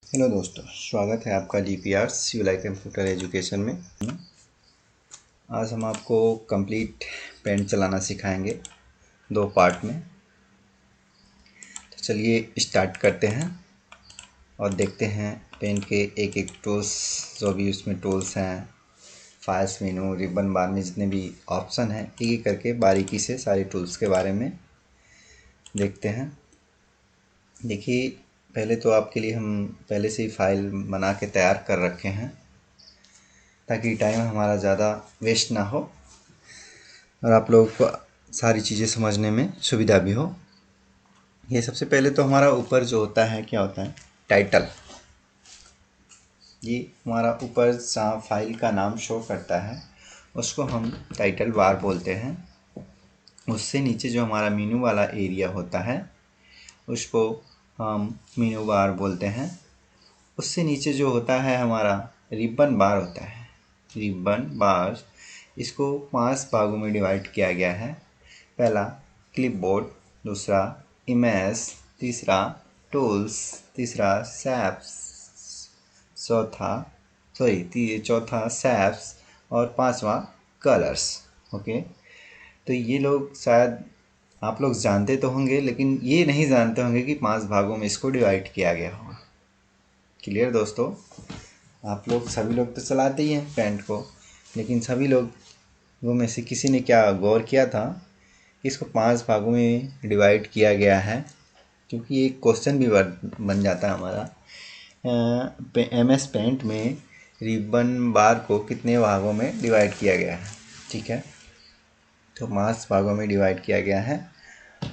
Hello दोस्तों, स्वागत है आपका DPR सिविल कंप्यूटर एजुकेशन में। आज हम आपको कंप्लीट पेंट चलाना सिखाएंगे 2 पार्ट में। तो चलिए स्टार्ट करते हैं और देखते हैं पेंट के एक एक टूल्स, जो भी उसमें टूल्स हैं, फाइल्स मेनू, रिबन बार में जितने भी ऑप्शन हैं, एक एक करके बारीकी से सारे टूल्स के बारे में देखते हैं। देखिए, पहले तो आपके लिए हम पहले से ही फाइल बना के तैयार कर रखे हैं ताकि टाइम हमारा ज़्यादा वेस्ट ना हो और आप लोगों को सारी चीज़ें समझने में सुविधा भी हो। ये सबसे पहले तो हमारा ऊपर जो होता है, क्या होता है, टाइटल। ये हमारा ऊपर जहाँ फाइल का नाम शो करता है उसको हम टाइटल बार बोलते हैं। उससे नीचे जो हमारा मेनू वाला एरिया होता है उसको हम मेनू बार बोलते हैं। उससे नीचे जो होता है हमारा रिबन बार होता है। रिबन बार, इसको 5 भागों में डिवाइड किया गया है। पहला क्लिपबोर्ड, दूसरा इमेज, तीसरा टूल्स, तीसरा सैप्स, चौथा सैप्स और 5वां कलर्स। ओके, तो ये लोग शायद आप लोग जानते तो होंगे, लेकिन ये नहीं जानते होंगे कि 5 भागों में इसको डिवाइड किया गया होगा। क्लियर दोस्तों? आप लोग सभी लोग तो चलाते ही हैं पेंट को, लेकिन सभी लोगों में से किसी ने क्या गौर किया था कि इसको 5 भागों में डिवाइड किया गया है? क्योंकि एक क्वेश्चन भी बन जाता है हमारा, MS पेंट में रिबन बार को कितने भागों में डिवाइड किया गया है। ठीक है, तो 5 भागों में डिवाइड किया गया है।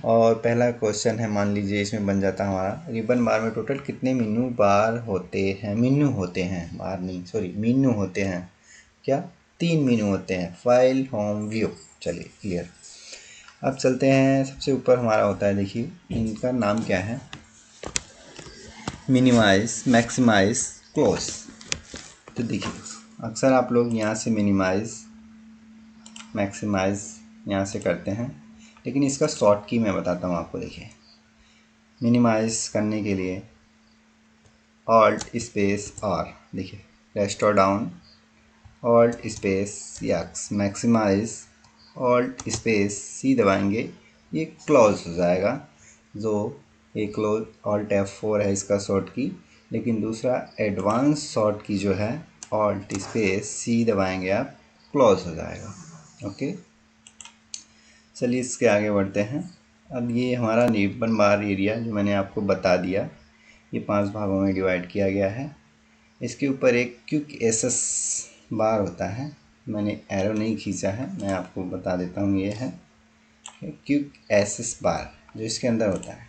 और पहला क्वेश्चन है, मान लीजिए इसमें बन जाता हमारा, रिबन बार में टोटल कितने मीनू बार होते हैं? मीनू होते हैं, बार नहीं, सॉरी, मीनू होते हैं। क्या? 3 मीनू होते हैं, फाइल, होम, व्यू। चलिए क्लियर। अब चलते हैं, सबसे ऊपर हमारा होता है, देखिए इनका नाम क्या है, मिनिमाइज, मैक्सिमाइज, क्लोज। तो देखिए, अक्सर आप लोग यहाँ से मिनिमाइज, मैक्सिमाइज यहाँ से करते हैं, लेकिन इसका शॉर्ट की मैं बताता हूँ आपको। देखिए, मिनिमाइज करने के लिए ऑल्ट स्पेस आर, देखिए restore down, alt space X, maximise alt space C दबाएंगे, ये क्लोज हो जाएगा। जो एक क्लोज, ऑल्ट F4 है इसका शॉर्ट की, लेकिन दूसरा एडवांस शॉर्ट की जो है ऑल्ट स्पेस सी दबाएंगे आप, क्लोज हो जाएगा। ओके, चलिए इसके आगे बढ़ते हैं। अब ये हमारा रिबन बार एरिया जो मैंने आपको बता दिया, ये 5 भागों में डिवाइड किया गया है। इसके ऊपर एक क्विक एसेस बार होता है, मैंने एरो नहीं खींचा है, मैं आपको बता देता हूँ। ये है क्विक एसेस बार जो इसके अंदर होता है।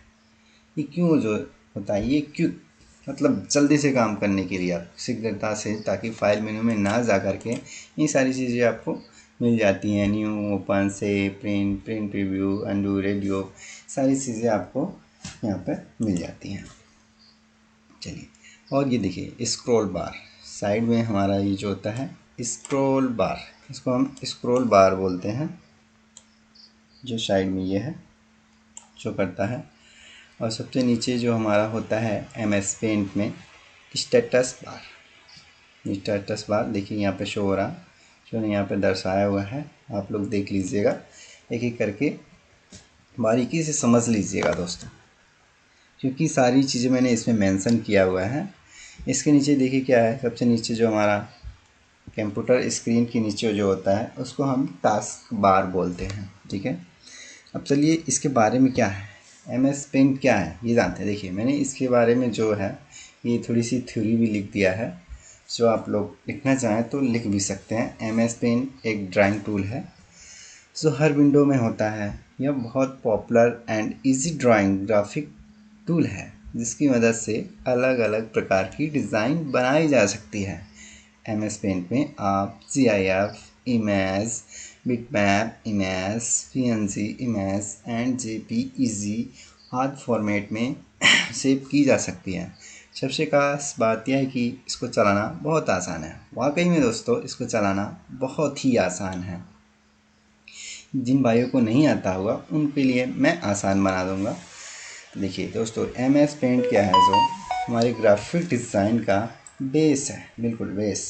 ये क्यों जो होता है, ये क्विक मतलब जल्दी से काम करने के लिए, आप शीघ्रता से, ताकि फाइल मेनू में ना जा करके ये सारी चीज़ें आपको मिल जाती हैं। New, open, save, print, print preview, undo, radio, सारी चीज़ें आपको यहाँ पर मिल जाती हैं। चलिए, और ये देखिए स्क्रॉल बार, साइड में हमारा ये जो होता है स्क्रॉल बार, इसको हम स्क्रॉल बार बोलते हैं, जो साइड में ये है जो करता है। और सबसे नीचे जो हमारा होता है MS पेंट में स्टेटस बार। स्टेटस बार देखिए यहाँ पे शो हो रहा, जो यहाँ पे दर्शाया हुआ है, आप लोग देख लीजिएगा, एक एक करके बारीकी से समझ लीजिएगा दोस्तों, क्योंकि सारी चीज़ें मैंने इसमें मेंशन किया हुआ है। इसके नीचे देखिए क्या है, सबसे नीचे जो हमारा कंप्यूटर स्क्रीन के नीचे जो होता है उसको हम टास्क बार बोलते हैं। ठीक है, अब चलिए इसके बारे में क्या है, MS पेंट क्या है ये जानते हैं। देखिए, मैंने इसके बारे में जो है ये थोड़ी सी थ्योरी भी लिख दिया है, जो आप लोग लिखना चाहें तो लिख भी सकते हैं। MS पेंट एक ड्राइंग टूल है जो हर विंडो में होता है। यह बहुत popular and easy drawing graphic tool है, जिसकी मदद से अलग अलग प्रकार की डिज़ाइन बनाई जा सकती है। MS पेंट में आप GIF image, bitmap image, PNG image and JPEG आदि फॉर्मेट में सेव की जा सकती है। सबसे खास बात यह है कि इसको चलाना बहुत आसान है। वाकई में दोस्तों, इसको चलाना बहुत ही आसान है। जिन भाइयों को नहीं आता होगा उनके लिए मैं आसान बना दूंगा। देखिए दोस्तों, MS पेंट क्या है, जो हमारे ग्राफिक डिज़ाइन का बेस है, बिल्कुल बेस।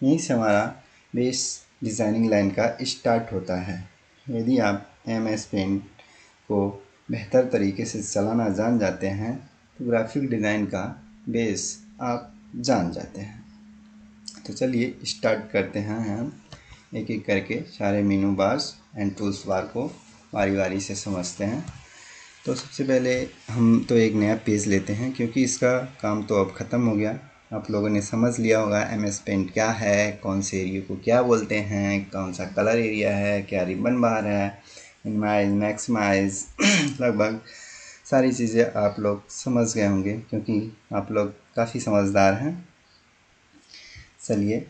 यहीं से हमारा बेस डिज़ाइनिंग लाइन का स्टार्ट होता है। यदि आप MS पेंट को बेहतर तरीके से चलाना जान जाते हैं तो ग्राफिक डिज़ाइन का बेस आप जान जाते हैं। तो चलिए स्टार्ट करते हैं हम एक एक करके सारे मेनू बार्स एंड टूल्स बार को बारी बारी से समझते हैं। तो सबसे पहले हम तो एक नया पेज लेते हैं, क्योंकि इसका काम तो अब ख़त्म हो गया। आप लोगों ने समझ लिया होगा MS पेंट क्या है, कौन से एरिया को क्या बोलते हैं, कौन सा कलर एरिया है, क्या रिबन बार है, मिनिमाइज मैक्सिमाइज लगभग सारी चीज़ें आप लोग समझ गए होंगे, क्योंकि आप लोग काफ़ी समझदार हैं। चलिए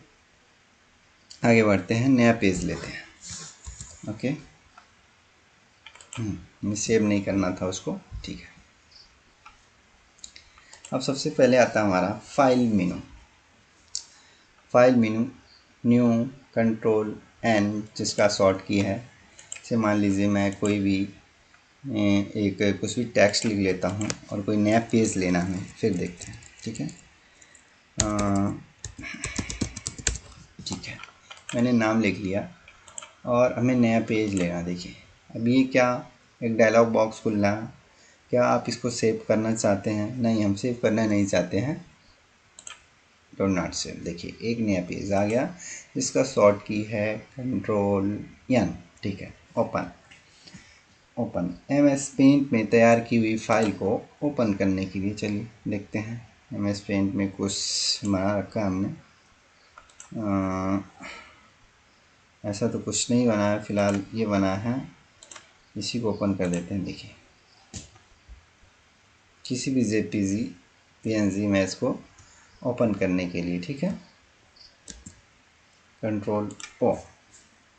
आगे बढ़ते हैं, नया पेज लेते हैं। ओके, मैं सेव नहीं करना था उसको, ठीक है। अब सबसे पहले आता है हमारा file menu. File menu new control N, जिसका शॉर्ट की है। जैसे मान लीजिए मैं कोई भी एक कुछ भी टेक्स्ट लिख लेता हूँ और कोई नया पेज लेना है, फिर देखते हैं, ठीक है। ठीक है, मैंने नाम लिख लिया और हमें नया पेज लेना। देखिए अब ये क्या, एक डायलॉग बॉक्स खुलना। क्या आप इसको सेव करना चाहते हैं? नहीं, हम सेव करना नहीं चाहते हैं, डोंट नॉट सेव। देखिए एक नया पेज आ गया जिसका शॉर्ट की है कंट्रोल N, ठीक है। ओपन ओपन MS पेंट में तैयार की हुई फाइल को ओपन करने के लिए चलिए देखते हैं। MS पेंट में कुछ बना रखा है हमने, ऐसा तो कुछ नहीं बना है फ़िलहाल, ये बना है, इसी को ओपन कर देते हैं। देखिए किसी भी JPG PNG इमेज को ओपन करने के लिए, ठीक है, कंट्रोल O,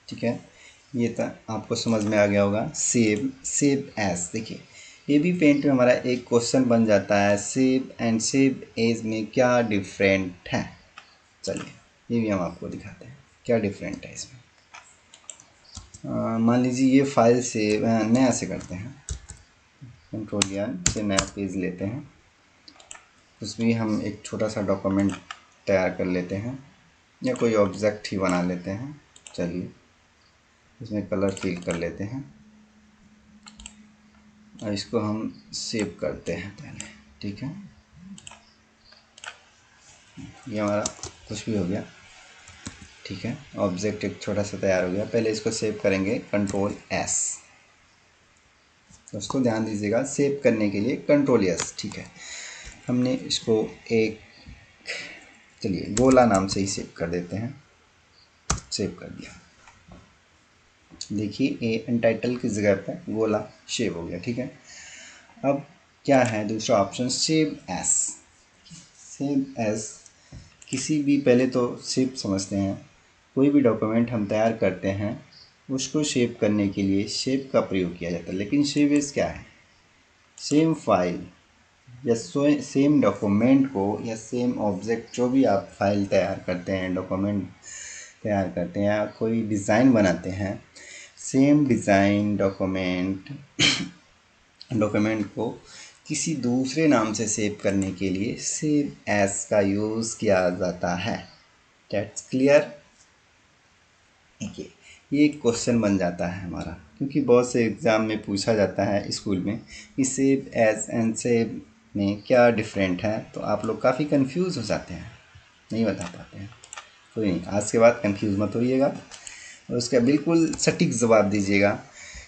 ठीक है। ये तो आपको समझ में आ गया होगा। सेव एज, देखिए ये भी पेंट में हमारा एक क्वेश्चन बन जाता है, सेव एंड सेव एज में क्या डिफरेंट है। चलिए ये भी हम आपको दिखाते हैं क्या डिफरेंट है इसमें। मान लीजिए ये फाइल से नया से करते हैं, कंट्रोल N से नया पेज लेते हैं, उसमें हम एक छोटा सा डॉक्यूमेंट तैयार कर लेते हैं या कोई ऑब्जेक्ट ही बना लेते हैं। चलिए इसमें कलर फिल कर लेते हैं और इसको हम सेव करते हैं पहले, ठीक है। ये हमारा कुछ भी हो गया, ठीक है, ऑब्जेक्ट एक छोटा सा तैयार हो गया। पहले इसको सेव करेंगे कंट्रोल S, दोस्तों ध्यान दीजिएगा, सेव करने के लिए कंट्रोल S, ठीक है। हमने इसको एक, चलिए गोला नाम से ही सेव कर देते हैं। सेव कर दिया, देखिए ए अनटाइटल की जगह पर गोला सेव हो गया, ठीक है। अब क्या है दूसरा option, save as. Save as किसी भी, पहले तो सेव समझते हैं, कोई भी डॉक्यूमेंट हम तैयार करते हैं उसको सेव करने के लिए सेव का प्रयोग किया जाता है। लेकिन सेव एज क्या है, सेम फाइल या सेम डॉक्यूमेंट को या सेम ऑब्जेक्ट, जो भी आप फाइल तैयार करते हैं, डॉक्यूमेंट तैयार करते हैं या कोई डिज़ाइन बनाते हैं, सेम डिज़ाइन डॉक्यूमेंट को किसी दूसरे नाम से सेव करने के लिए सेव एज का यूज़ किया जाता है। That's clear. देखिए ये एक क्वेश्चन बन जाता है हमारा, क्योंकि बहुत से एग्ज़ाम में पूछा जाता है स्कूल में कि सेव एज एंड सेव में क्या डिफरेंट है, तो आप लोग काफ़ी कंफ्यूज हो जाते हैं, नहीं बता पाते हैं। कोई नहीं, आज के बाद कंफ्यूज मत होइएगा और उसका बिल्कुल सटीक जवाब दीजिएगा।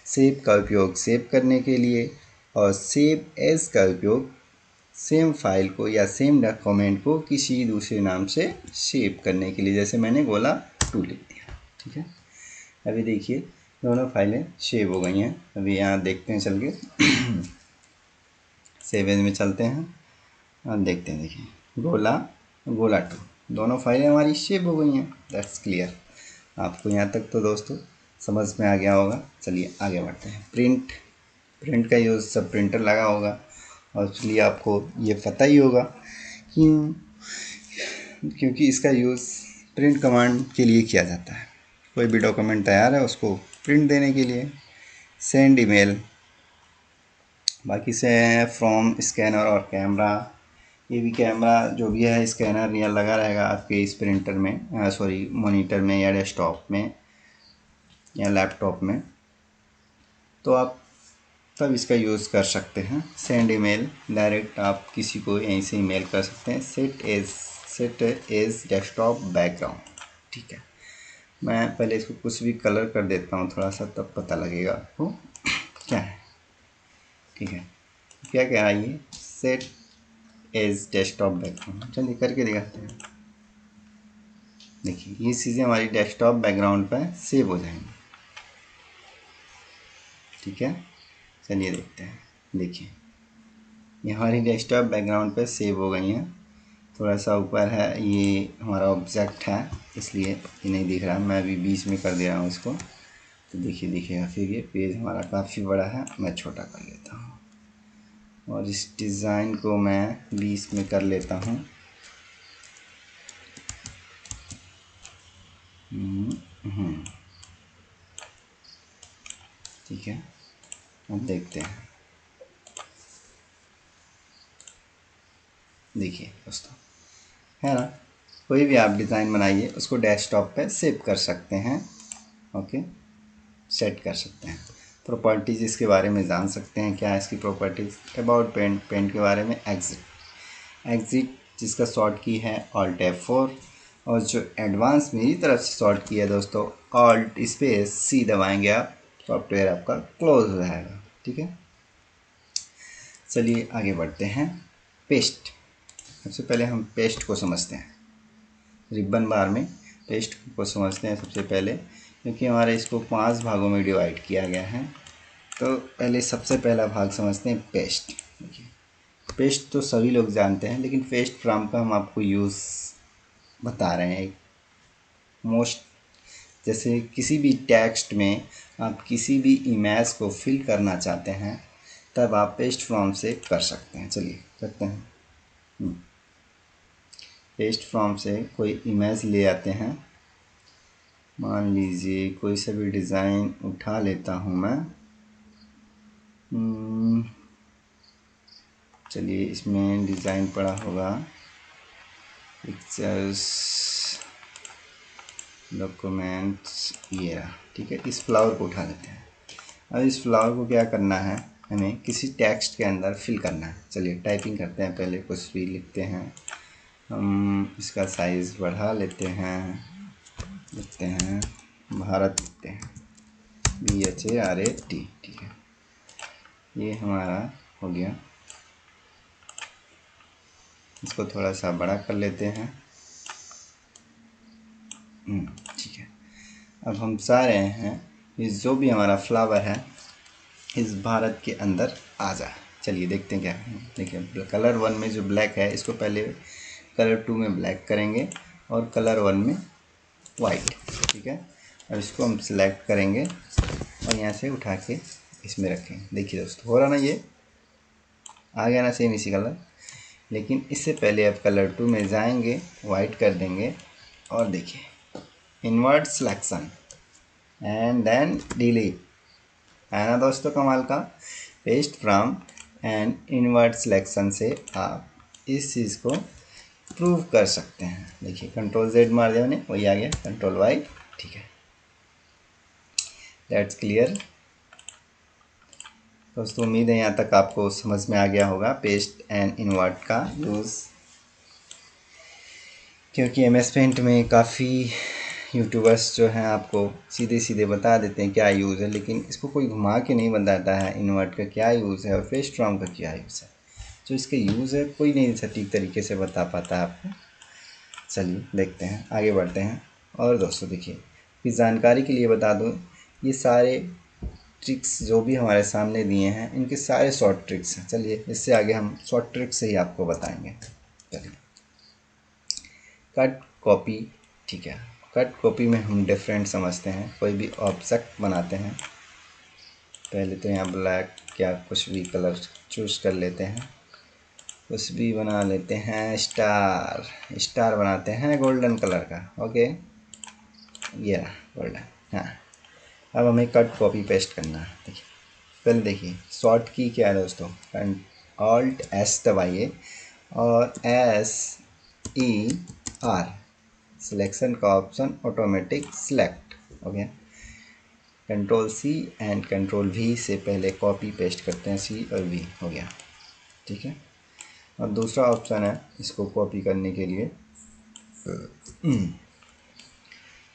सेव का उपयोग सेव करने के लिए और सेव एज का उपयोग सेम फाइल को या सेम डॉक्यूमेंट को किसी दूसरे नाम से सेव करने के लिए। जैसे मैंने गोला 2 लिख दिया, ठीक है। अभी देखिए दोनों फाइलें सेव हो गई हैं। अभी यहाँ देखते हैं चल के सेव एज में चलते हैं और देखते हैं। देखिए गोला 2 दोनों फाइलें हमारी सेव हो गई हैं। That's clear. आपको यहाँ तक तो दोस्तों समझ में आ गया होगा। चलिए आगे बढ़ते हैं। प्रिंट का यूज़ सब प्रिंटर लगा होगा और इसलिए आपको ये पता ही होगा क्योंकि इसका यूज़ प्रिंट कमांड के लिए किया जाता है। कोई भी डॉक्यूमेंट तैयार है उसको प्रिंट देने के लिए। सेंड ईमेल, बाकी से फ्रॉम, स्कैनर और कैमरा, ये भी कैमरा जो भी है स्कैनर या लगा रहेगा आपके इस प्रिंटर में, सॉरी मॉनिटर में या डेस्कटॉप में या लैपटॉप में, तो आप तब इसका यूज़ कर सकते हैं। सेंड ईमेल डायरेक्ट आप किसी को यहीं से ईमेल कर सकते हैं। सेट एज डेस्कटॉप बैकग्राउंड, ठीक है। मैं पहले इसको कुछ भी कलर कर देता हूँ थोड़ा सा, तब पता लगेगा आपको क्या है, ठीक है। क्या कह रहा है ये, सेट एज डेस्कटॉप बैकग्राउंड। चलिए करके दिखाते हैं। देखिए ये चीज़ें हमारी डेस्कटॉप बैकग्राउंड पर सेव हो जाएंगी, ठीक है। चलिए देखते हैं। देखिए ये हमारी डेस्कटॉप बैकग्राउंड पे सेव हो गई हैं। थोड़ा सा ऊपर है, ये हमारा ऑब्जेक्ट है इसलिए ये नहीं दिख रहा। मैं अभी बीच में कर दे रहा हूँ इसको, तो देखिए दिखेगा। फिर ये पेज हमारा काफ़ी बड़ा है, मैं छोटा कर लेता हूँ और इस डिज़ाइन को मैं बीच में कर लेता हूँ। ठीक है, अब देखते हैं। देखिए दोस्तों, है ना, कोई भी आप डिज़ाइन बनाइए उसको डेस्कटॉप पे सेव कर सकते हैं। ओके, सेट कर सकते हैं। प्रॉपर्टीज़ इसके बारे में जान सकते हैं। क्या है इसकी प्रॉपर्टीज़? अबाउट पेंट, पेंट के बारे में एग्जिट जिसका शॉर्ट की है ऑल्ट F4, और जो एडवांस मेरी तरफ से शॉर्ट की है दोस्तों, ऑल्ट स्पेस C दबाएंगे आप, सॉफ्टवेयर आपका क्लोज हो जाएगा, ठीक है। चलिए आगे बढ़ते हैं। पेस्ट, सबसे पहले हम पेस्ट को समझते हैं। रिबन बार में पेस्ट को समझते हैं सबसे पहले, क्योंकि हमारे इसको 5 भागों में डिवाइड किया गया है। तो पहले सबसे पहला भाग समझते हैं पेस्ट। देखिए पेस्ट तो सभी लोग जानते हैं, लेकिन पेस्ट फ्रॉम का हम आपको यूज़ बता रहे हैं। मोस्ट, जैसे किसी भी टेक्स्ट में आप किसी भी इमेज को फिल करना चाहते हैं, तब आप पेस्ट फ्रॉम से कर सकते हैं। चलिए करते हैं। पेस्ट फ्रॉम से कोई इमेज ले आते हैं। मान लीजिए कोई सा भी डिज़ाइन उठा लेता हूँ मैं। चलिए इसमें डिज़ाइन पड़ा होगा, पिक्चर्स, डॉक्यूमेंट्स, ये रहा, ठीक है। इस फ्लावर को उठा लेते हैं। अब इस फ्लावर को क्या करना है, हमें किसी टेक्स्ट के अंदर फिल करना है। चलिए टाइपिंग करते हैं, पहले कुछ भी लिखते हैं। हम इसका साइज़ बढ़ा लेते हैं, लिखते हैं भारत, लिखते हैं BHARAT, ठीक है। ये हमारा हो गया। इसको थोड़ा सा बड़ा कर लेते हैं, ठीक है। अब हम चाह रहे हैं इस जो भी हमारा फ्लावर है इस भारत के अंदर आ जाए। चलिए देखते हैं क्या है। देखिए कलर 1 में जो ब्लैक है, इसको पहले कलर 2 में ब्लैक करेंगे और कलर 1 में वाइट, ठीक है। और इसको हम सिलेक्ट करेंगे और यहाँ से उठा के इसमें रखेंगे। देखिए दोस्तों हो रहा ना, ये आ गया ना सेम इसी कलर। लेकिन इससे पहले आप कलर 2 में जाएंगे, वाइट कर देंगे और देखिए invert selection and then delete, है ना दोस्तों कमाल का। Paste from and invert selection से आप इस चीज़ को प्रूव कर सकते हैं। देखिए Ctrl Z मार दिया मैंने, वही आ गया Ctrl Y, ठीक है। दैट्स क्लियर दोस्तों। उम्मीद है यहाँ तक आपको समझ में आ गया होगा पेस्ट एंड इनवर्ट का यूज़, क्योंकि MS पेंट में काफ़ी यूट्यूबर्स जो हैं आपको सीधे सीधे बता देते हैं क्या यूज़ है, लेकिन इसको कोई घुमा के नहीं बताता है इन्वर्ट का क्या यूज़ है और पेस्ट फ्रॉम का क्या यूज़ है। जो इसके यूज़ है कोई नहीं सटीक तरीके से बता पाता है आपको। चलिए देखते हैं, आगे बढ़ते हैं। और दोस्तों देखिए, इस जानकारी के लिए बता दूँ, ये सारे ट्रिक्स जो भी हमारे सामने दिए हैं इनके सारे शॉर्ट ट्रिक्स हैं। चलिए इससे आगे हम शॉर्ट ट्रिक्स से ही आपको बताएंगे। चलिए कट कॉपी, ठीक है। कट कॉपी में हम डिफरेंट समझते हैं। कोई भी ऑब्जेक्ट बनाते हैं, पहले तो यहाँ ब्लैक क्या कुछ भी कलर चूज़ कर लेते हैं, कुछ भी बना लेते हैं। स्टार, स्टार बनाते हैं गोल्डन कलर का, ओके ये रहा गोल्डन। हाँ, अब हमें कट कॉपी पेस्ट करना है। देखिए पहले देखिए शॉर्ट की क्या है दोस्तों, Alt S दबाइए और SER सिलेक्शन का ऑप्शन ऑटोमेटिक सिलेक्ट हो गया। Control C and control V से पहले कॉपी पेस्ट करते हैं, C और V हो गया, ठीक है। और दूसरा ऑप्शन है इसको कॉपी करने के लिए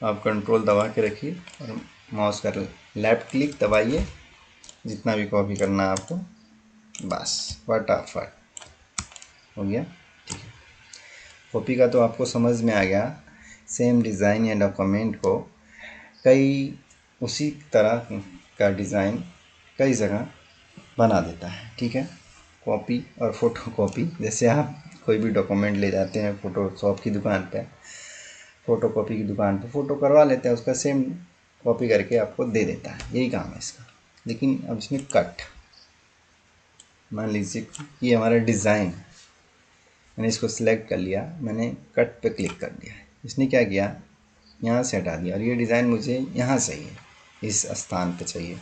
आप कंट्रोल दबा के रखिए और माउस का लेफ्ट क्लिक दबाइए, जितना भी कॉपी करना है आपको, बस फटाफट हो गया, ठीक है। कॉपी का तो आपको समझ में आ गया। सेम डिज़ाइन या डॉक्यूमेंट को कई उसी तरह का डिज़ाइन कई जगह बना देता है, ठीक है। कॉपी और फोटो कॉपी, जैसे आप कोई भी डॉक्यूमेंट ले जाते हैं फोटोशॉप की दुकान पे, फ़ोटो कॉपी की दुकान पे फ़ोटो करवा लेते हैं, उसका सेम कॉपी करके आपको दे देता है, यही काम है इसका। लेकिन अब इसमें कट, मान लीजिए ये हमारा डिज़ाइन, मैंने इसको सिलेक्ट कर लिया, मैंने कट पे क्लिक कर दिया, इसने क्या किया, यहाँ से हटा दिया, और ये डिज़ाइन मुझे यहाँ चाहिए, इस स्थान पे चाहिए।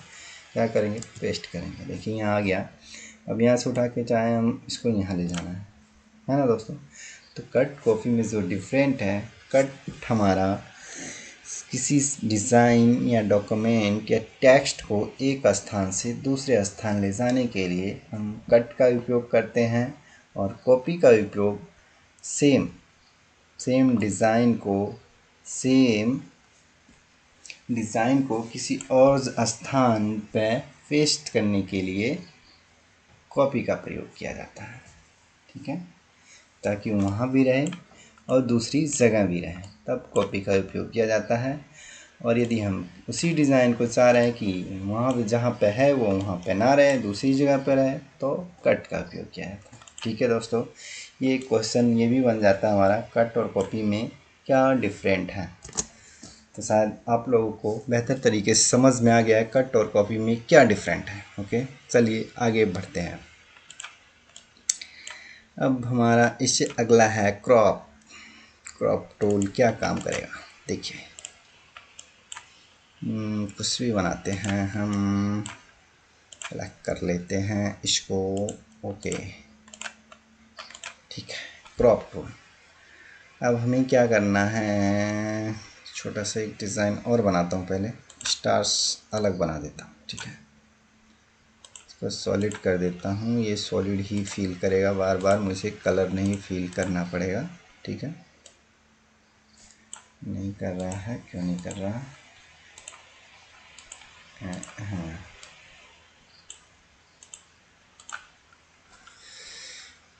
क्या करेंगे, पेस्ट करेंगे, देखिए यहाँ आ गया। अब यहाँ से उठा के चाहे हम इसको यहाँ ले जाना है ना दोस्तों। तो कट कॉपी में जो डिफरेंट है, कट हमारा किसी डिज़ाइन या डॉक्यूमेंट या टेक्स्ट को एक स्थान से दूसरे स्थान ले जाने के लिए हम कट का उपयोग करते हैं, और कॉपी का उपयोग सेम डिज़ाइन को किसी और स्थान पर पेस्ट करने के लिए कॉपी का प्रयोग किया जाता है, ठीक है, ताकि वहाँ भी रहे और दूसरी जगह भी रहे, तब कॉपी का उपयोग किया जाता है। और यदि हम उसी डिज़ाइन को चाह रहे हैं कि वहाँ पे जहाँ पे है वो वहाँ पे ना रहे, दूसरी जगह पे रहे, तो कट का उपयोग किया जाता है, ठीक है दोस्तों। ये क्वेश्चन ये भी बन जाता है हमारा, कट और कॉपी में क्या डिफरेंट है। तो शायद आप लोगों को बेहतर तरीके से समझ में आ गया है कट और कॉपी में क्या डिफरेंट है। ओके, चलिए आगे बढ़ते हैं। अब हमारा इससे अगला है क्रॉप टूल क्या काम करेगा, देखिए। कुछ भी बनाते हैं हम, अलग कर लेते हैं इसको, ओके, ठीक है। क्रॉप टूल, अब हमें क्या करना है, छोटा सा एक डिज़ाइन और बनाता हूँ, पहले स्टार्स अलग बना देता हूँ, ठीक है। इसको सॉलिड कर देता हूँ, ये सॉलिड ही फील करेगा, बार बार मुझे कलर नहीं फील करना पड़ेगा, ठीक है। नहीं कर रहा है, क्यों नहीं कर रहा, हाँ,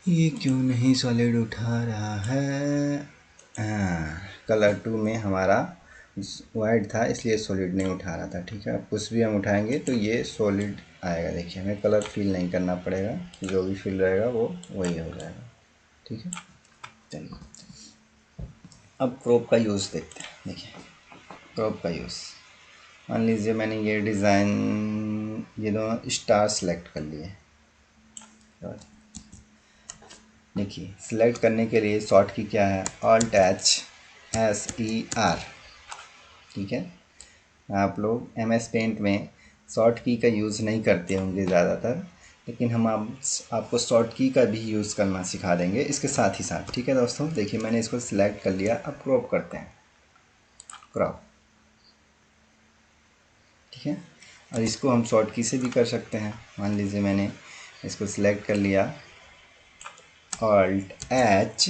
ये क्यों नहीं सॉलिड उठा रहा है, हाँ, कलर 2 में हमारा वाइट था इसलिए सॉलिड नहीं उठा रहा था, ठीक है। अब कुछ भी हम उठाएंगे तो ये सॉलिड आएगा, देखिए हमें कलर फील नहीं करना पड़ेगा, जो भी फील रहेगा वो वही हो जाएगा, ठीक है। चलिए अब क्रॉप का यूज़ देखते हैं, देखिए क्रॉप का यूज़। मान लीजिए मैंने ये डिज़ाइन, ये दोनों स्टार सेलेक्ट कर लिए, देखिए सिलेक्ट करने के लिए शॉर्ट की क्या है, Alt SER, ठीक है। आप लोग MS पेंट में शॉर्ट की का यूज़ नहीं करते होंगे ज़्यादातर, लेकिन हम आपको शॉर्ट की का भी यूज़ करना सिखा देंगे इसके साथ ही साथ, ठीक है दोस्तों। देखिए मैंने इसको सिलेक्ट कर लिया, अब क्रॉप करते हैं, क्रॉप, ठीक है। और इसको हम शॉर्ट की से भी कर सकते हैं। मान लीजिए मैंने इसको सिलेक्ट कर लिया, Alt H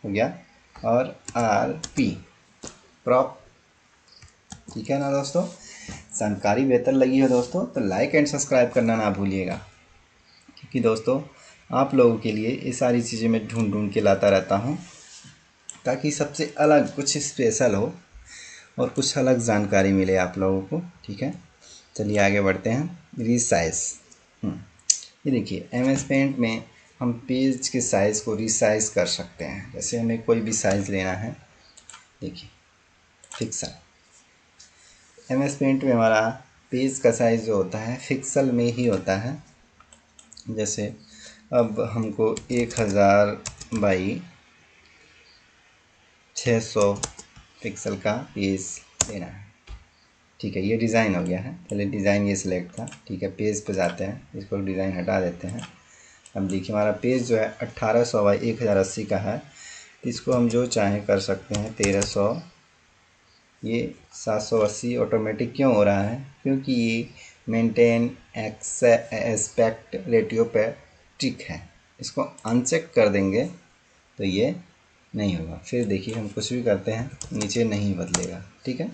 हो गया और RP, क्रॉप, ठीक है ना दोस्तों। जानकारी बेहतर लगी हो दोस्तों तो लाइक एंड सब्सक्राइब करना ना भूलिएगा, क्योंकि दोस्तों आप लोगों के लिए ये सारी चीज़ें मैं ढूंढ के लाता रहता हूँ, ताकि सबसे अलग कुछ स्पेशल हो और कुछ अलग जानकारी मिले आप लोगों को, ठीक है। चलिए आगे बढ़ते हैं। रीसाइज, ये देखिए MS पेंट में हम पेज के साइज़ को रीसाइज कर सकते हैं। जैसे हमें कोई भी साइज़ लेना है, देखिए फिक्सल, MS पेंट में हमारा पेज का साइज़ जो होता है फिक्सल में ही होता है। जैसे अब हमको 1000 बाई 600 पिक्सल का पेज लेना है, ठीक है। ये डिज़ाइन हो गया है, पहले डिज़ाइन ये सिलेक्ट था, ठीक है। पेज पे जाते हैं, इसको डिज़ाइन हटा देते हैं अब देखिए हमारा पेज जो है 1800 बाई 1080 का है, तो इसको हम जो चाहें कर सकते हैं 1300, ये 780 ऑटोमेटिक क्यों हो रहा है, क्योंकि ये मेंटेन एस्पेक्ट रेटियो पे टिक है। इसको अनचेक कर देंगे तो ये नहीं होगा। फिर देखिए हम कुछ भी करते हैं नीचे नहीं बदलेगा। ठीक है,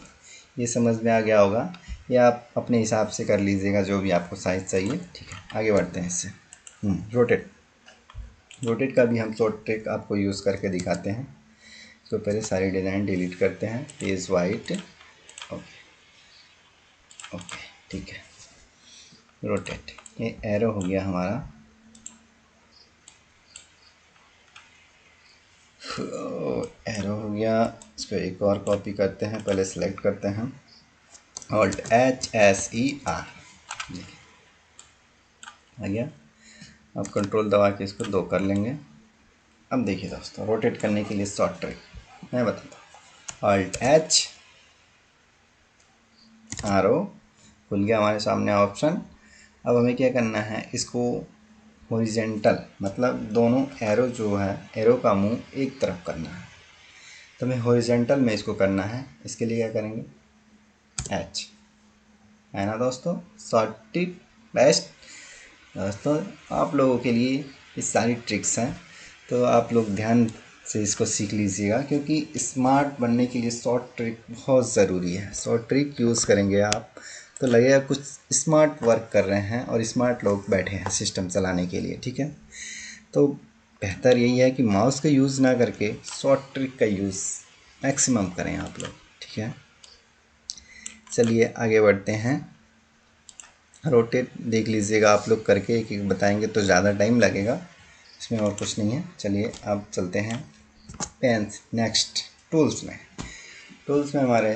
ये समझ में आ गया होगा। या आप अपने हिसाब से कर लीजिएगा जो भी आपको साइज़ चाहिए। ठीक है, आगे बढ़ते हैं इससे। रोटेट का भी हम शॉर्ट ट्रिक आपको यूज़ करके दिखाते हैं। तो पहले सारी डिज़ाइन डिलीट करते हैं, पेज वाइट, ओके ओके, ठीक है। रोटेट, ये एरो हो गया हमारा। एरो हो गया, इसको एक और कॉपी करते हैं। पहले सेलेक्ट करते हैं ऑल्ट HSER, आ गया। अब कंट्रोल दबा के इसको 2 कर लेंगे। अब देखिए दोस्तों, रोटेट करने के लिए शॉर्ट ट्रिक मैं बताता हूँ। ऑल्ट H, आरो खुल गया हमारे सामने ऑप्शन। अब हमें क्या करना है, इसको हॉरिजेंटल, मतलब दोनों एरो जो है, एरो का मुंह एक तरफ करना है। तो हमें हॉरिजेंटल में इसको करना है। इसके लिए क्या करेंगे, H, है ना दोस्तों। शॉर्ट ट्रिक बेस्ट दोस्तों, आप लोगों के लिए ये सारी ट्रिक्स हैं, तो आप लोग ध्यान से इसको सीख लीजिएगा, क्योंकि स्मार्ट बनने के लिए शॉर्ट ट्रिक बहुत ज़रूरी है। शॉर्ट ट्रिक यूज़ करेंगे आप तो लगेगा कुछ स्मार्ट वर्क कर रहे हैं, और स्मार्ट लोग बैठे हैं सिस्टम चलाने के लिए। ठीक है, तो बेहतर यही है कि माउस का यूज़ ना करके शॉर्ट ट्रिक का यूज़ मैक्सिमम करें आप लोग। ठीक है, चलिए आगे बढ़ते हैं। रोटेट देख लीजिएगा आप लोग करके, एक एक बताएंगे तो ज़्यादा टाइम लगेगा, इसमें और कुछ नहीं है। चलिए अब चलते हैं पेन्स नेक्स्ट टूल्स में। टूल्स में हमारे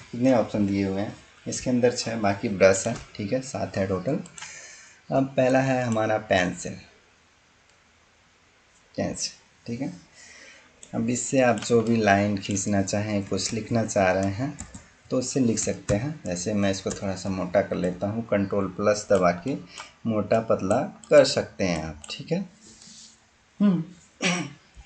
कितने ऑप्शन दिए हुए हैं, इसके अंदर 6, बाकी ब्रश है। ठीक है, 7 है टोटल। अब पहला है हमारा पेंसिल। ठीक है, अब इससे आप जो भी लाइन खींचना चाहें, कुछ लिखना चाह रहे हैं तो उससे लिख सकते हैं। जैसे मैं इसको थोड़ा सा मोटा कर लेता हूँ, कंट्रोल प्लस दबा के मोटा पतला कर सकते हैं आप। ठीक है,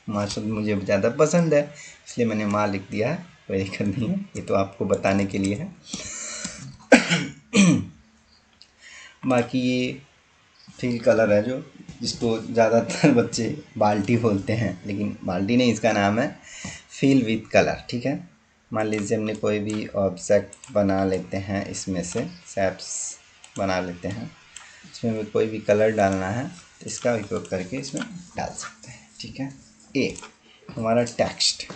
माशा मुझे ज़्यादा पसंद है इसलिए मैंने माँ लिख दिया है, कोई दिक्कत नहीं है, ये तो आपको बताने के लिए है। बाकी ये फिल कलर है, जो जिसको ज़्यादातर बच्चे बाल्टी बोलते हैं, लेकिन बाल्टी नहीं, इसका नाम है फिल विथ कलर। ठीक है, मान लीजिए हमने कोई भी ऑब्जेक्ट बना लेते हैं, इसमें से शेप्स बना लेते हैं, इसमें भी कोई भी कलर डालना है तो इसका उपयोग करके इसमें डाल सकते हैं। ठीक है, ए हमारा टेक्स्ट,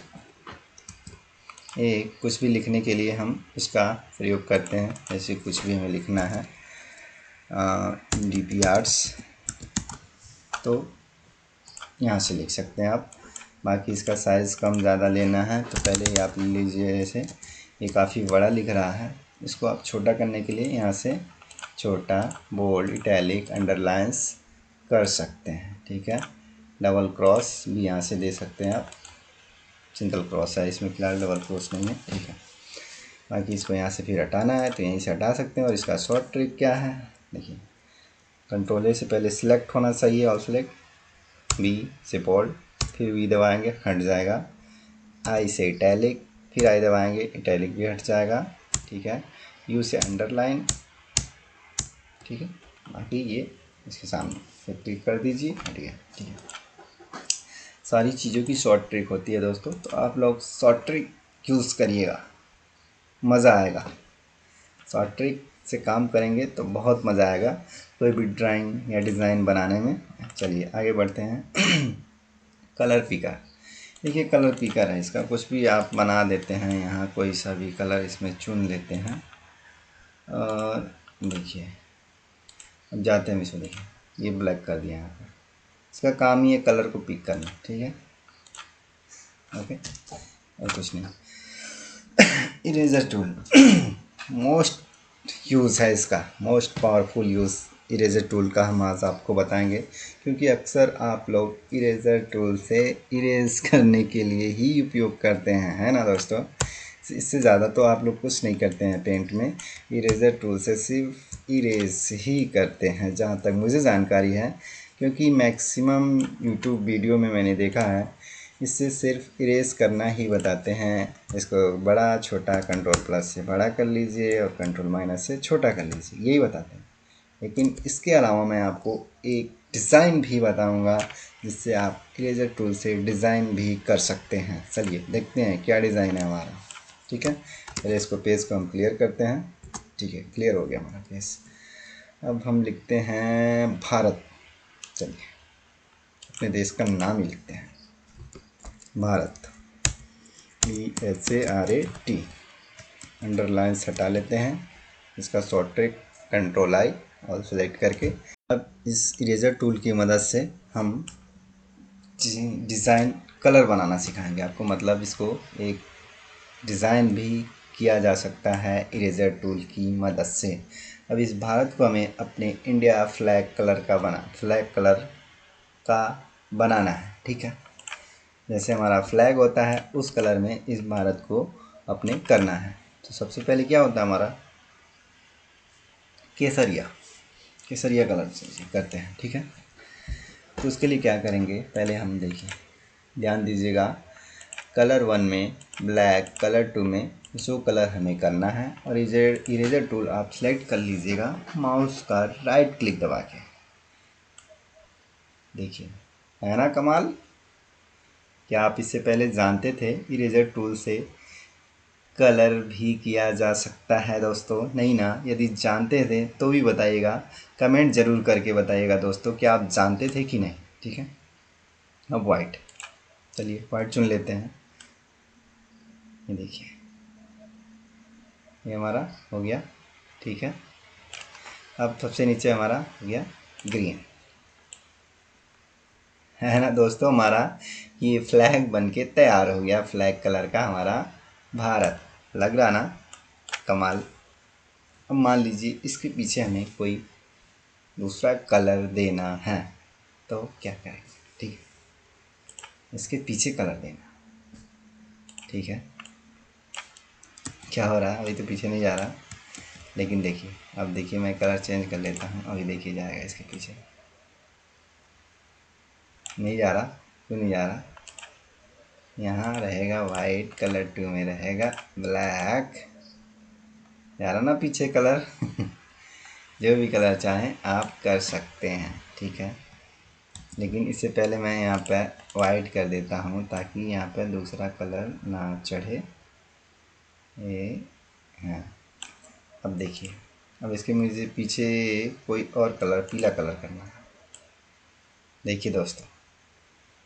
ए कुछ भी लिखने के लिए हम इसका प्रयोग करते हैं। जैसे कुछ भी हमें लिखना है DP आर्ट्स, तो यहाँ से लिख सकते हैं आप। बाकी इसका साइज़ कम ज़्यादा लेना है तो पहले ही आप ले लीजिए। जैसे ये काफ़ी बड़ा लिख रहा है, इसको आप छोटा करने के लिए यहाँ से छोटा, बोल्ड, इटैलिक, अंडरलाइंस कर सकते हैं। ठीक है, डबल क्रॉस भी यहाँ से दे सकते हैं आप, सिंगल क्रॉस है इसमें, फिलहाल डबल क्रॉस नहीं है। ठीक है, बाकी इसको यहाँ से फिर हटाना है तो यहीं से हटा सकते हैं। और इसका शॉर्ट ट्रिक क्या है, देखिए कंट्रोल ए से पहले सिलेक्ट होना चाहिए, ऑल सेलेक्ट, बी से बोल्ड, फिर वी दबाएंगे हट जाएगा, आई से इटैलिक, फिर आई दबाएंगे इटैलिक भी हट जाएगा। ठीक है, यू से अंडरलाइन। ठीक है, बाकी ये इसके सामने फिर क्लिक कर दीजिए, हट गया। ठीक है, सारी चीज़ों की शॉर्ट ट्रिक होती है दोस्तों, तो आप लोग शॉर्ट ट्रिक यूज़ करिएगा, मज़ा आएगा। शॉर्ट ट्रिक से काम करेंगे तो बहुत मज़ा आएगा कोई भी ड्राइंग या डिज़ाइन बनाने में। चलिए आगे बढ़ते हैं। कलर पिकर, देखिए कलर पिकर है, इसका कुछ भी आप बना देते हैं, यहाँ कोई सा भी कलर इसमें चुन लेते हैं। और देखिए अब जाते हैं इसमें, देखिए ये ब्लैक कर दिया यहाँ पर, इसका काम ही है कलर को पिक करना। ठीक है, ओके, और कुछ नहीं। इरेजर टूल मोस्ट यूज़ है इसका, most powerful use eraser tool का हम आज आपको बताएंगे, क्योंकि अक्सर आप लोग इरेजर टूल से इरेज करने के लिए ही उपयोग करते हैं, है ना दोस्तों। इससे ज़्यादा तो आप लोग कुछ नहीं करते हैं पेंट में, इरेजर टूल से सिर्फ इरेज ही करते हैं, जहाँ तक मुझे जानकारी है। क्योंकि मैक्सिमम यूट्यूब वीडियो में मैंने देखा है इससे सिर्फ इरेज करना ही बताते हैं। इसको बड़ा छोटा कंट्रोल प्लस से बड़ा कर लीजिए और कंट्रोल माइनस से छोटा कर लीजिए, यही बताते हैं। लेकिन इसके अलावा मैं आपको एक डिज़ाइन भी बताऊंगा जिससे आप इरेजर टूल से डिज़ाइन भी कर सकते हैं। चलिए देखते हैं क्या डिज़ाइन है हमारा। ठीक है, पहले इसको पेज को हम क्लियर करते हैं। ठीक है, क्लियर हो गया हमारा पेज। अब हम लिखते हैं भारत। चलिए अपने देश का नाम ही लिखते हैं भारत, BHARAT। अंडरलाइंस हटा लेते हैं, इसका शॉर्ट ट्रिक कंट्रोल आई और सेलेक्ट करके अब इस इरेजर टूल की मदद से हम डिज़ाइन कलर बनाना सिखाएंगे आपको। मतलब इसको एक डिज़ाइन भी किया जा सकता है इरेजर टूल की मदद से। अब इस भारत को हमें अपने इंडिया फ्लैग कलर का बनाना है। ठीक है, जैसे हमारा फ्लैग होता है उस कलर में इस भारत को अपने करना है। तो सबसे पहले क्या होता है हमारा केसरिया कलर से करते हैं। ठीक है, तो उसके लिए क्या करेंगे, पहले हम देखिए, ध्यान दीजिएगा, कलर 1 में ब्लैक, कलर 2 में जो कलर हमें करना है। और इरेजर टूल आप सेलेक्ट कर लीजिएगा माउस का राइट क्लिक दबा के। देखिए है ना कमाल। क्या आप इससे पहले जानते थे इरेजर टूल से कलर भी किया जा सकता है दोस्तों? नहीं ना? यदि जानते थे तो भी बताइएगा, कमेंट ज़रूर करके बताइएगा दोस्तों क्या आप जानते थे कि नहीं। ठीक है, अब वाइट, चलिए वाइट चुन लेते हैं। ये देखिए ये हमारा हो गया। ठीक है, अब सबसे नीचे हमारा हो गया ग्रीन, है ना दोस्तों। हमारा ये फ्लैग बन के तैयार हो गया, फ्लैग कलर का हमारा भारत। लग रहा ना कमाल। अब मान लीजिए इसके पीछे हमें कोई दूसरा कलर देना है, तो क्या करेंगे? ठीक है, इसके पीछे कलर देना। ठीक है, क्या हो रहा है, अभी तो पीछे नहीं जा रहा, लेकिन देखिए अब देखिए मैं कलर चेंज कर लेता हूँ, अभी देखिए जाएगा इसके पीछे। नहीं जा रहा, क्यों नहीं जा रहा? यहाँ रहेगा वाइट, कलर 2 में रहेगा ब्लैक। जा रहा ना पीछे कलर। जो भी कलर चाहें आप कर सकते हैं। ठीक है, लेकिन इससे पहले मैं यहाँ पे वाइट कर देता हूँ ताकि यहाँ पे दूसरा कलर ना चढ़े। ये हाँ, अब देखिए, अब इसके मुझे पीछे कोई और कलर, पीला कलर करना है। देखिए दोस्तों,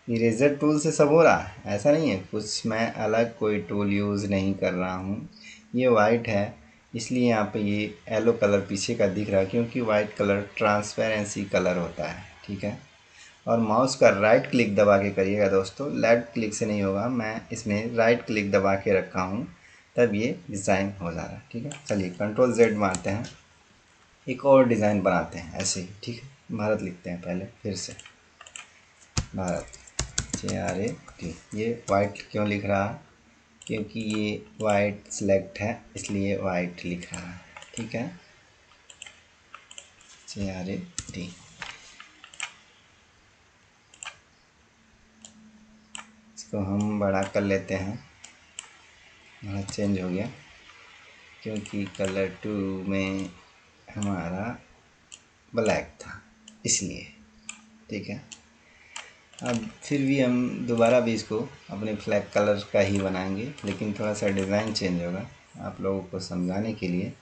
इरेजर टूल से सब हो रहा है, ऐसा नहीं है कुछ मैं अलग कोई टूल यूज़ नहीं कर रहा हूँ। ये वाइट है इसलिए यहाँ पे ये येलो कलर पीछे का दिख रहा है, क्योंकि वाइट कलर ट्रांसपेरेंसी कलर होता है। ठीक है, और माउस का राइट क्लिक दबा के करिएगा दोस्तों, लेफ्ट क्लिक से नहीं होगा। मैं इसमें राइट क्लिक दबा के रखा हूँ तब ये डिज़ाइन हो जा रहा है। ठीक है, चलिए कंट्रोल Z मारते हैं, एक और डिज़ाइन बनाते हैं ऐसे ही। ठीक है, भारत लिखते हैं पहले फिर से, भारत CRAT। ये वाइट क्यों लिख रहा है? क्योंकि ये वाइट सिलेक्ट है इसलिए वाइट लिख रहा है। ठीक है, CRAT। इसको हम बड़ा कर लेते हैं, यहाँ चेंज हो गया क्योंकि कलर 2 में हमारा ब्लैक था इसलिए। ठीक है, अब फिर भी हम दोबारा भी इसको अपने फ्लैग कलर का ही बनाएंगे, लेकिन थोड़ा सा डिज़ाइन चेंज होगा। आप लोगों को समझाने के लिए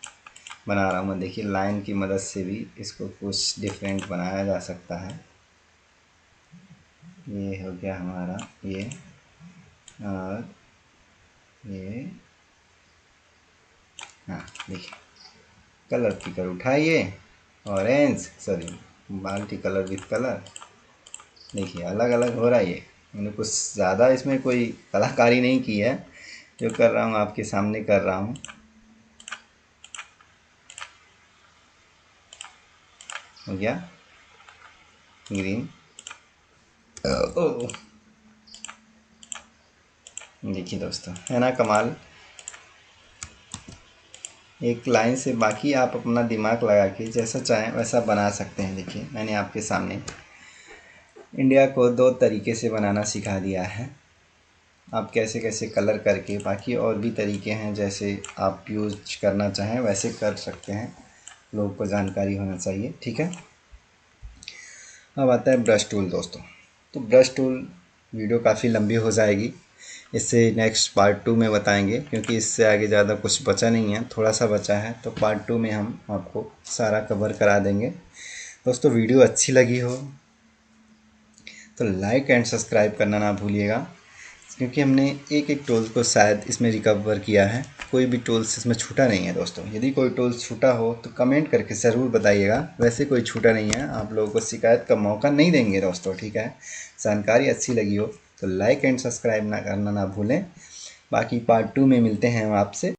बना रहा हूँ मैं। देखिए लाइन की मदद से भी इसको कुछ डिफरेंट बनाया जा सकता है। ये हो गया हमारा ये, और ये, हाँ देखिए कलर पिकर उठाइए, ऑरेंज, सॉरी बाल्टी कलर विथ कलर। देखिए अलग अलग हो रहा है। ये मैंने कुछ ज़्यादा इसमें कोई कलाकारी नहीं की है, जो कर रहा हूँ आपके सामने कर रहा हूँ। हो गया ग्रीन। देखिए दोस्तों, है ना कमाल। एक लाइन से बाकी आप अपना दिमाग लगा के जैसा चाहें वैसा बना सकते हैं। देखिए मैंने आपके सामने इंडिया को दो तरीके से बनाना सिखा दिया है। आप कैसे कैसे कलर करके, बाकी और भी तरीके हैं, जैसे आप यूज करना चाहें वैसे कर सकते हैं, लोगों को जानकारी होना चाहिए। ठीक है, अब आता है ब्रश टूल दोस्तों। तो ब्रश टूल वीडियो काफ़ी लंबी हो जाएगी, इससे नेक्स्ट पार्ट 2 में बताएंगे, क्योंकि इससे आगे ज़्यादा कुछ बचा नहीं है, थोड़ा सा बचा है। तो पार्ट 2 में हम आपको सारा कवर करा देंगे। दोस्तों वीडियो अच्छी लगी हो तो लाइक एंड सब्सक्राइब करना ना भूलिएगा, क्योंकि हमने एक एक टूल को शायद इसमें रिकवर किया है, कोई भी टूल्स इसमें छूटा नहीं है। दोस्तों यदि कोई टूल्स छूटा हो तो कमेंट करके ज़रूर बताइएगा, वैसे कोई छूटा नहीं है, आप लोगों को शिकायत का मौका नहीं देंगे दोस्तों। ठीक है, जानकारी अच्छी लगी हो तो लाइक एंड सब्सक्राइब ना करना ना भूलें। बाकी पार्ट 2 में मिलते हैं हम आपसे।